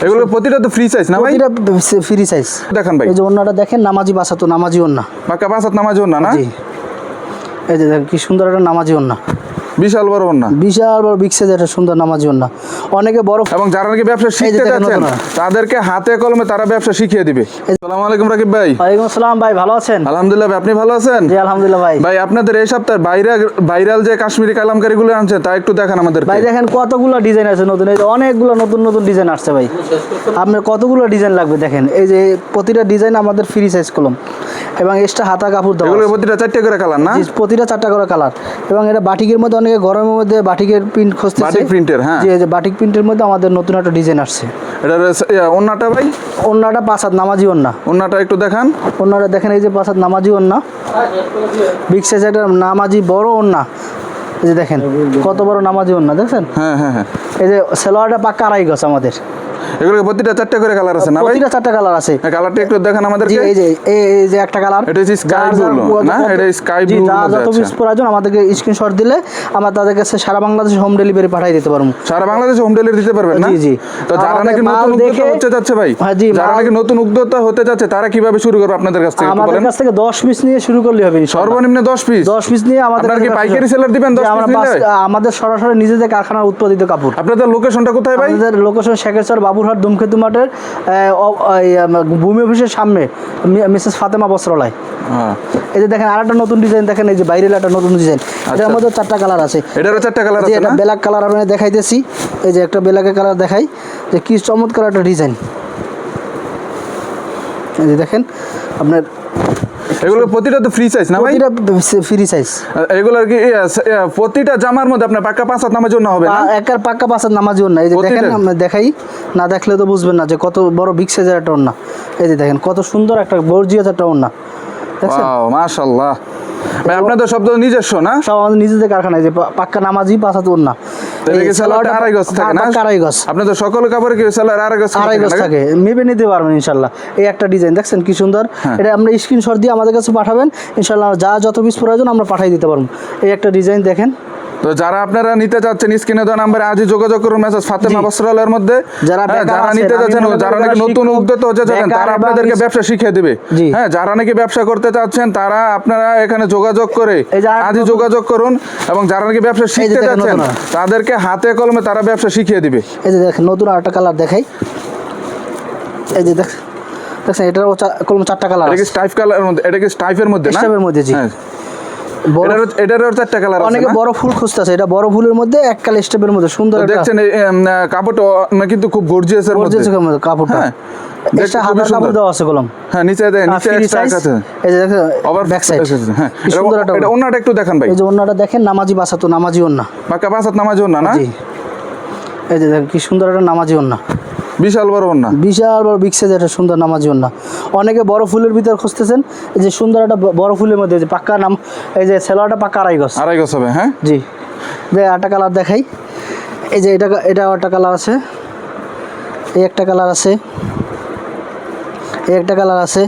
এগুলো প্রতিটা তো ফ্রি সাইজ না ভাই? প্রতিটা ফ্রি সাইজ। দেখান ভাই, এই যে ওন্নাটা দেখেন, নামাজি বাসাতো, নামাজি ওন্না, পাকা 5 হাত নামাজি ওন্না না? জি। এই যে দেখেন কি সুন্দর একটা নামাজি ওন্না, বিশাল বড় ওন্না, বিশাল বড় বিগ সাইজ একটা সুন্দর নামাজি ওন্না। অনেকে বড়, এবং যারা নাকি ব্যবসা শিখতে যাচ্ছেন তাদেরকে হাতে কলমে তারা ব্যবসা শিখিয়ে দিবে। আসসালামু আলাইকুম রাকিব ভাই। ওয়ালাইকুম আসসালাম ভাই, ভালো আছেন? আলহামদুলিল্লাহ ভাই, আপনি ভালো আছেন? জি আলহামদুলিল্লাহ ভাই। ভাই আপনাদের এই সপ্তাহে ভাইরাল যে কাশ্মীরি কালামকারীগুলো আনছে তা একটু দেখান আমাদেরকে। ভাই দেখেন কতগুলো ডিজাইন আছে নতুন, এই যে অনেকগুলো নতুন নতুন ডিজাইন আসছে ভাই। আপনার কতগুলো ডিজাইন লাগবে দেখেন, এই যে প্রতিটা ডিজাইন আমাদের ফ্রি সাইজ কলম এবং এক্সট্রা হাতা কাপড় দেওয়া। এগুলো প্রতিটা 4টে করে কালার না? জি, প্রতিটা 4টা করে কালার। এবং এটা বাটিকের মধ্যে, অনেকে গরমের মধ্যে বাটিকের প্রিন্ট খুঁজতেছে, বাটিক প্রিন্টের। হ্যাঁ, জি, এই যে বাটিক প্রিন্টের মধ্যে আমাদের নতুন একটা ডিজাইন আসছে। এটা ওন্নাটা ভাই? ওন্নাটা 5 হাত নামাজি ওন্না। ওন্নাটা একটু দেখান। ওন্নাটা দেখেন, এই যে 5 হাত নামাজি ওন্না, বিগ সাইজ একটা নামাজি বড় ওন্না। এই যে দেখেন কত বড় নামাজি ওন্না, দেখছেন? হ্যাঁ হ্যাঁ হ্যাঁ। এই যে সেলোয়ারটা পাক্কা আড়াই গজ আমাদের। এগুলো প্রতিটা 4টে করে কালার আছে না ভাই? প্রতিটা 4টা কালার আছে। কালারটা একটু দেখান আমাদেরকে। জি, এই যে একটা কালার, এটা হচ্ছে স্কাই ব্লু না? এটা স্কাই ব্লু। যত পিস প্রয়োজন আমাদেরকে স্ক্রিনশট দিলে আমরা তাদের কাছে সারা বাংলাদেশে হোম ডেলিভারি পাঠিয়ে দিতে পারবো। সারা বাংলাদেশে হোম ডেলিভারি দিতে পারবেন না? জি জি। তো যারা নাকি নতুন উদ্যোক্তা হতে যাচ্ছে ভাই, যারা নাকি নতুন উদ্যোক্তা হতে যাচ্ছে তারা কিভাবে শুরু করবে আপনাদের কাছ থেকে? আমাদের কাছ থেকে 10 পিস নিয়ে শুরু করলে হবে ইনশাআল্লাহ। সর্বনিম্ন 10 পিস? 10 পিস নিয়ে আমাদের আপনারা কি পাইকারি সেলার দিবেন? 10 পিস নিলে আমাদের সরাসরি নিজেদের কারখানার উৎপাদিত কাপড়। আপনাদের লোকেশনটা কোথায় ভাই? আমাদের লোকেশন শেখেরচর, বাবুরহাট, ধূমকেতু মাঠের ভূমি অফিসের সামনে, মিসেস ফাতেমা বস্ত্রালয়। এই যে দেখেন আরেকটা নতুন ডিজাইন, দেখেন এই যে বাইরের একটা নতুন ডিজাইন। এটার মধ্যে 4টা কালার আছে। এটারও 4টা কালার আছে না? এটা ব্ল্যাক কালার আমি দেখাইতেছি। এই যে একটা ব্ল্যাকের কালার দেখাই, যে কি চমৎকার একটা ডিজাইন। এই যে দেখেন আপনার, এগুলো প্রতিটা তো ফ্রি সাইজ না ভাই? প্রতিটা ফ্রি সাইজ। এগুলোর কি প্রতিটা জামার মধ্যে আপনার পাক্কা 5 হাত নামার জন্য হবে না? একার পাক্কা 5 হাত নামাজি ওন্না। এই যে দেখেন, আমরা দেখাই, না দেখলে তো বুঝবেন না যে কত বড় বিগ সাইজের একটা ওন্না। এই যে দেখেন কত সুন্দর একটা গর্জিয়াস একটা ওন্না, দেখছেন? ওয়াও মাশাআল্লাহ। ভাই আপনাদের সব তো নিজস্ব না? সব আমাদের নিজেদের কারখানায়, যে পাক্কা নামাজি 5 হাত ওন্না। এই সেলারটা আড়াই গজ থাকে না? আড়াই গজ। আপনাদের সকল কাপড়ে কি সেলার আড়াই গজ থাকে? মেপে নিতে পারবেন ইনশাআল্লাহ। এই একটা ডিজাইন দেখছেন কি সুন্দর। এটা আমরা স্ক্রিনশট দিয়ে আমাদের কাছে পাঠাবেন, ইনশাআল্লাহ যত পিস প্রয়োজন আমরা পাঠিয়ে দিতে পারবো। এই একটা ডিজাইন দেখেন। তো যারা আপনারা নিতে চাচ্ছেন স্ক্রিনে দেওয়া নাম্বারে আজই যোগাযোগ করুন, মেসেজ ফাতেমা বস্ত্রালয়ের মধ্যে। যারা নিতে যাচ্ছেন, যারা নাকি নতুন উদ্যোক্তা হতে যাচ্ছেন তারা আপনাদেরকে ব্যবসা শিখিয়ে দিবে। হ্যাঁ, যারা নাকি ব্যবসা করতে চাচ্ছেন তারা আপনারা এখানে যোগাযোগ করে আজই যোগাযোগ করুন, এবং যারা নাকি ব্যবসা শিখতে যাচ্ছেন তাদেরকে হাতে কলমে তারা ব্যবসা শিখিয়ে দিবে। এই যে দেখেন নতুন আরেকটা কালার দেখাই। এই যে দেখছেন এটারও কলম 4টা কালার। এটা কি স্টাইফ কালারের মধ্যে? এটা কি স্টাইফের মধ্যে না? স্টাইফের মধ্যে, জি। এটারও 4টা কালার আছে। অনেকে বড় ফুল খুঁজতেছে, এটা বড় ফুলের মধ্যে এক কালার স্টেপের মধ্যে সুন্দর দেখছেন। কাপড়টা কিন্তু খুব গর্জিয়াসের মধ্যে কাপড়টা। এক্সট্রা হাতা কাপড় দেওয়া আছে কলম। হ্যাঁ, নিচে এক্সট্রা আছে। এই যে দেখেন ওভার ব্যাক সাইড। হ্যাঁ, এটা ওন্নাটা একটু দেখান ভাই। এই যে ওন্নাটা দেখেন, নামাজি বাসাতো, নামাজি ওন্না, পাকা 5 হাত নামাজি ওন্না না? জি। এই যে দেখেন কি সুন্দর একটা নামাজি ওন্না, বিশাল বড় ওন্না, বিশাল বড় বিগ সাইজ একটা সুন্দর নামাজি ওন্না। অনেকে বড় ফুলের ভিতর খুঁজতেছেন, এই যে সুন্দর একটা বড় ফুলের মধ্যে যে পাক্কা নাম, এই যে সেলোয়ারটা পাক্কা আড়াই গজ হবে। হ্যাঁ জি। যে আরেকটা কালার দেখাই। এই যে এটা একটা কালার আছে, এই একটা কালার আছে, এই একটা কালার আছে।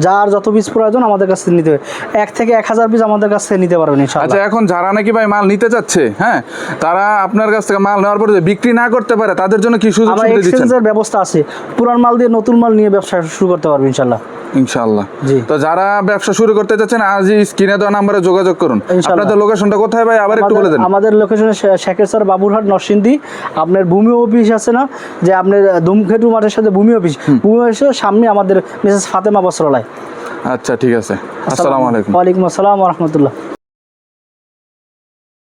যার যত পিস প্রয়োজন আমাদের কাছ থেকে নিতে হবে। 1 থেকে 1000 পিস আমাদের কাছ থেকে নিতে পারবেন ইনশাআল্লাহ। আচ্ছা, এখন যারা নাকি ভাই মাল নিতে চাচ্ছে, হ্যাঁ, তারা আপনার কাছ থেকে মাল নেওয়ার পরে বিক্রি না করতে পারে তাদের জন্য কি সুযোগ সুবিধা দিচ্ছেন? এক্সচেঞ্জের ব্যবস্থা আছে। পুরান মাল দিয়ে নতুন মাল নিয়ে ব্যবসা শুরু করতে পারবে ইনশাআল্লাহ। ইনশাআল্লাহ। জি। তো যারা ব্যবসা শুরু করতে চাচ্ছেন আজই স্ক্রিনে দেওয়া নম্বরে যোগাযোগ করুন। আপনাদের লোকেশনটা কোথায় ভাই আবার একটু বলে দেন। আমাদের লোকেশন শেখেরচর, বাবুরহাট, নরসিংদী। আপনার ভূমি অফিস আছে না, যে আপনার ধূমকেতু মাঠের সাথে ভূমি অফিস, ভূমি অফিসের সামনে আমাদের মিসেস ফাতেমা বস্ত্রালয়। আচ্ছা, ঠিক আছে। আসসালামু আলাইকুম। ওয়ালাইকুম আসসালাম ওয়া রাহমাতুল্লাহ।